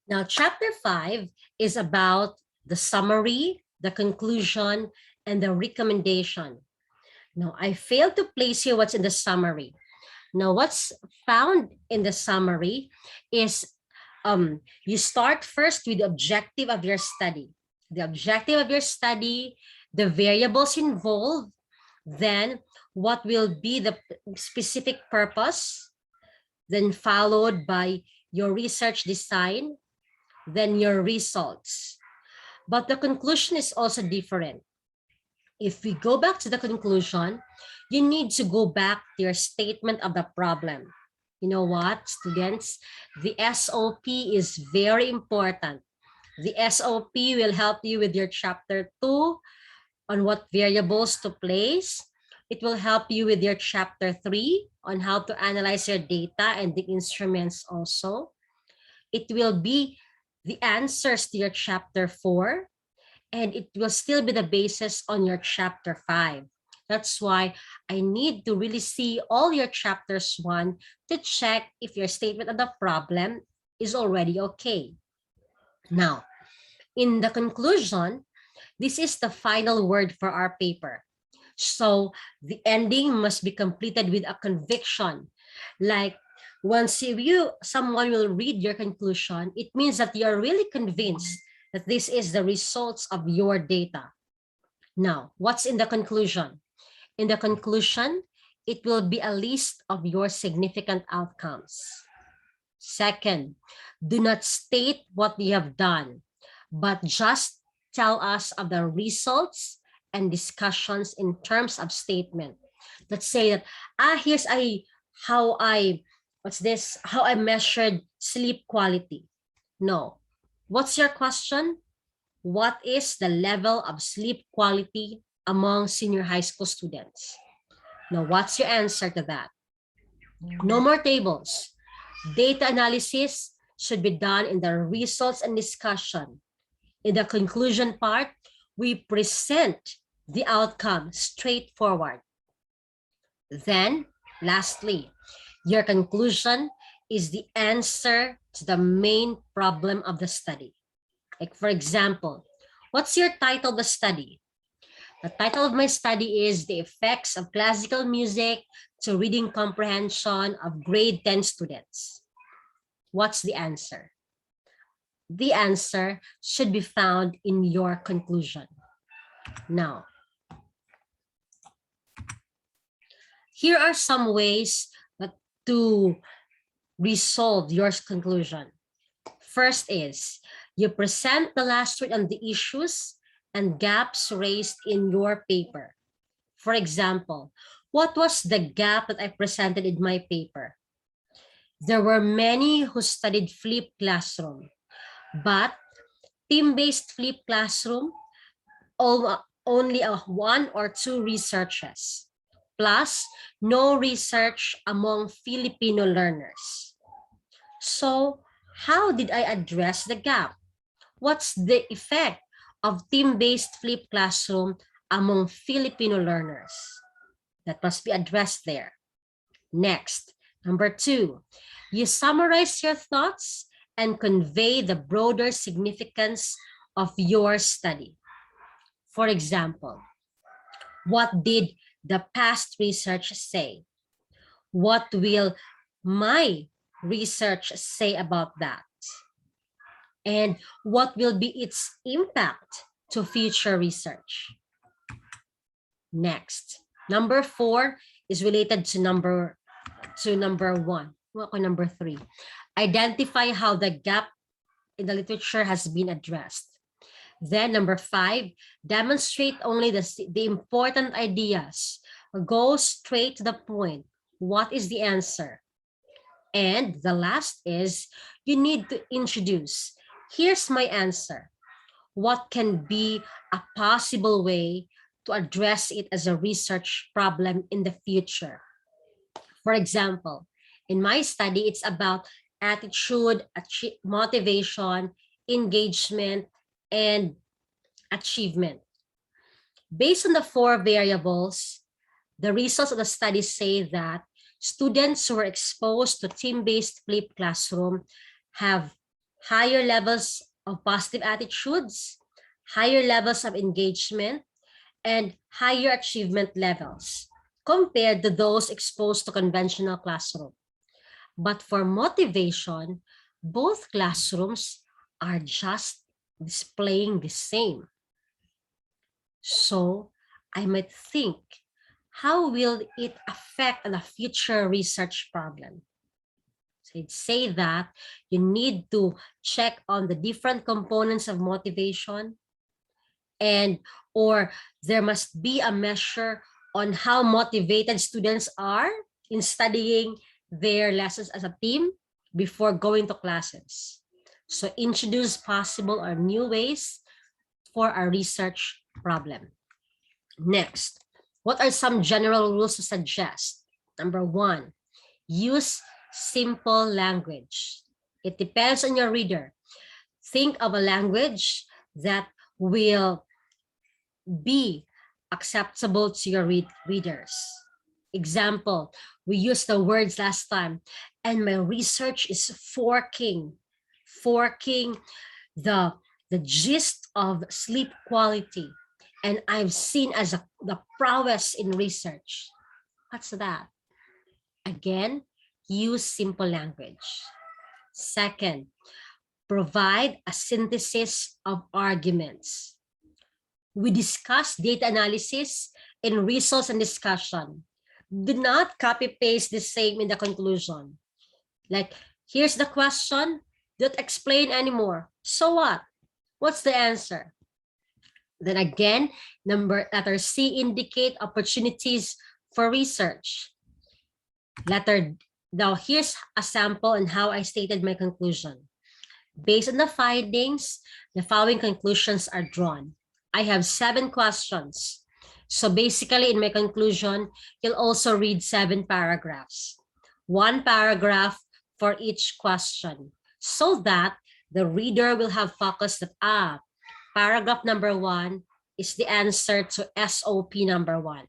Now, chapter 5 is about the summary, the conclusion, and the recommendation. Now, I failed to place here what's in the summary. Now, what's found in the summary is you start first with the objective of your study. The objective of your study, the variables involved, then what will be the specific purpose, then followed by your research design, then your results. But the conclusion is also different. If we go back to the conclusion, you need to go back to your statement of the problem. You know what, students? The SOP is very important. The SOP will help you with your chapter 2 on what variables to place. It will help you with your chapter 3 on how to analyze your data and the instruments also. It will be the answers to your chapter 4, and it will still be the basis on your chapter 5. That's why I need to really see all your chapters 1 to check if your statement of the problem is already okay. Now, in the conclusion, this is the final word for our paper. So the ending must be completed with a conviction. Like once someone will read your conclusion, it means that you are really convinced that this is the results of your data. Now, what's in the conclusion? In the conclusion, it will be a list of your significant outcomes. Second, do not state what you have done, but just tell us of the results and discussions in terms of statement. Let's say that, here's how I measured sleep quality. No. What's your question? What is the level of sleep quality among senior high school students? Now, what's your answer to that? No more tables. Data analysis should be done in the results and discussion. In the conclusion part, we present the outcome straightforward. Then, lastly, your conclusion is the answer to the main problem of the study. Like, for example, what's your title of the study? The title of my study is The Effects of Classical Music to Reading Comprehension of Grade 10 Students. What's the answer? The answer should be found in your conclusion. Now, here are some ways to resolve your conclusion. First is, you present the last word on the issues and gaps raised in your paper. For example, what was the gap that I presented in my paper? There were many who studied flipped classroom, but team-based flipped classroom, only 1 or 2 researchers, plus no research among Filipino learners. So how did I address the gap? What's the effect of team-based flipped classroom among Filipino learners? That must be addressed there. Next, number 2, you summarize your thoughts and convey the broader significance of your study. For example, what did the past research say? What will my research say about that? And what will be its impact to future research? Next, number 4 is related to number 1. Number 3. Identify how the gap in the literature has been addressed. Then number 5, demonstrate only the important ideas. Go straight to the point. What is the answer? And the last is, you need to introduce, here's my answer. What can be a possible way to address it as a research problem in the future? For example, in my study, it's about attitude, motivation, engagement, and achievement. Based on the 4 variables, the results of the study say that students who were exposed to team-based flipped classroom have higher levels of positive attitudes, higher levels of engagement, and higher achievement levels compared to those exposed to conventional classroom. But for motivation, both classrooms are just displaying the same. So I might think, how will it affect the future research problem? So I'd say that you need to check on the different components of motivation, and or there must be a measure on how motivated students are in studying their lessons as a team before going to classes. So introduce possible or new ways for a research problem. Next, what are some general rules to suggest? Number one, use simple language. It depends on your reader. Think of a language that will be acceptable to your readers. Example, we used the words last time, and my research is forking the gist of sleep quality, and I've seen as the prowess in research. What's that? Again, use simple language. Second, provide a synthesis of arguments. We discuss data analysis in results and discussion. Do not copy paste the same in the conclusion. Like, here's the question, don't explain anymore. So what? What's the answer? Then again, letter C, indicate opportunities for research. Now here's a sample on how I stated my conclusion. Based on the findings, the following conclusions are drawn. I have 7 questions. So basically in my conclusion, you'll also read 7 paragraphs. 1 paragraph for each question, so that the reader will have focus that, paragraph number 1 is the answer to SOP number 1.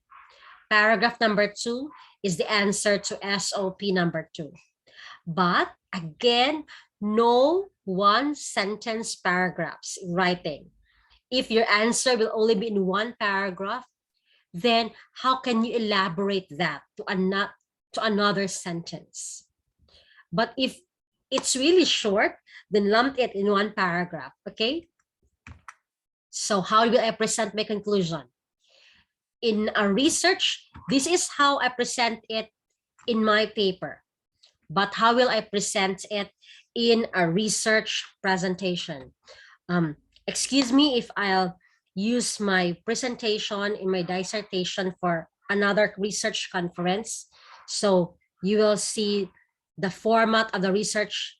Paragraph number 2 is the answer to SOP number 2. But again, no one-sentence paragraphs in writing. If your answer will only be in 1 paragraph, then how can you elaborate that to another sentence? But if it's really short, then lump it in 1 paragraph, okay? So how will I present my conclusion? In a research, this is how I present it in my paper. But how will I present it in a research presentation? Excuse me if I'll use my presentation in my dissertation for another research conference. So you will see the format of the research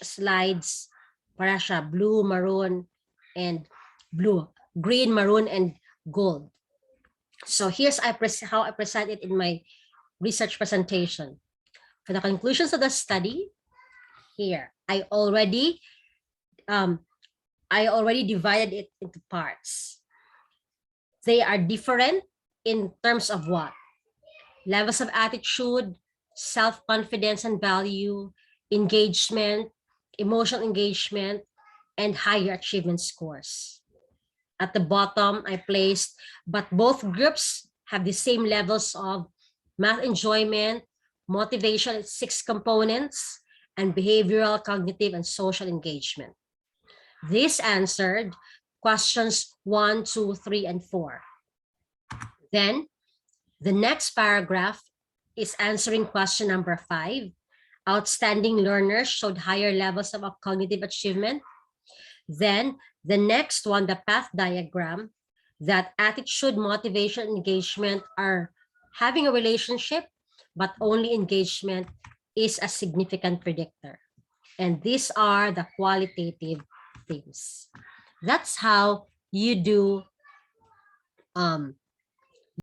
slides, para siya blue, maroon, and green, maroon, and gold. So here's how I present it in my research presentation. For the conclusions of the study, here, I already divided it into parts. They are different in terms of what? Levels of attitude, self-confidence and value, engagement, emotional engagement, and higher achievement scores. At the bottom, I placed, but both groups have the same levels of math enjoyment, motivation, 6 components, and behavioral, cognitive, and social engagement. This answered questions 1, 2, 3, and 4. Then the next paragraph is answering question number 5. Outstanding learners showed higher levels of cognitive achievement. Then the next one, the path diagram, that attitude, motivation, engagement are having a relationship, but only engagement is a significant predictor. And these are the qualitative things. That's how you do